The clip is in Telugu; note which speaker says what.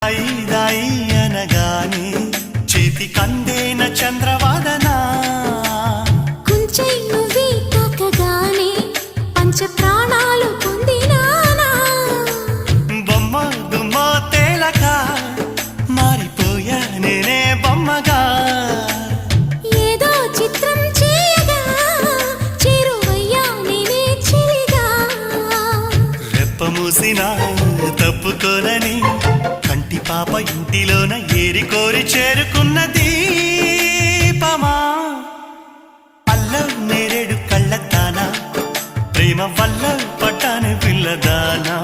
Speaker 1: దాయి అనగానే చేతి కందేన చంద్రవాదన
Speaker 2: కుంచె నువ్వే తాకగానే పంచ ప్రాణాలు పొందినానా
Speaker 1: బొమ్మ దుమ్మ తేలక మారిపోయా నేనే బొమ్మగా
Speaker 2: ఏదో చిత్రం చేయగా చేరువయ్యా నేనే చిలిగా
Speaker 1: రెప్ప మూసిన తప్పుకోనని కంటి పాప ఇంటిలోన ఏరి కోరి చేరుకున్న దీపమా అల్లం నేరేడు కళ్ళతానా ప్రేమ వల్ల పట్టాను పిల్లదానా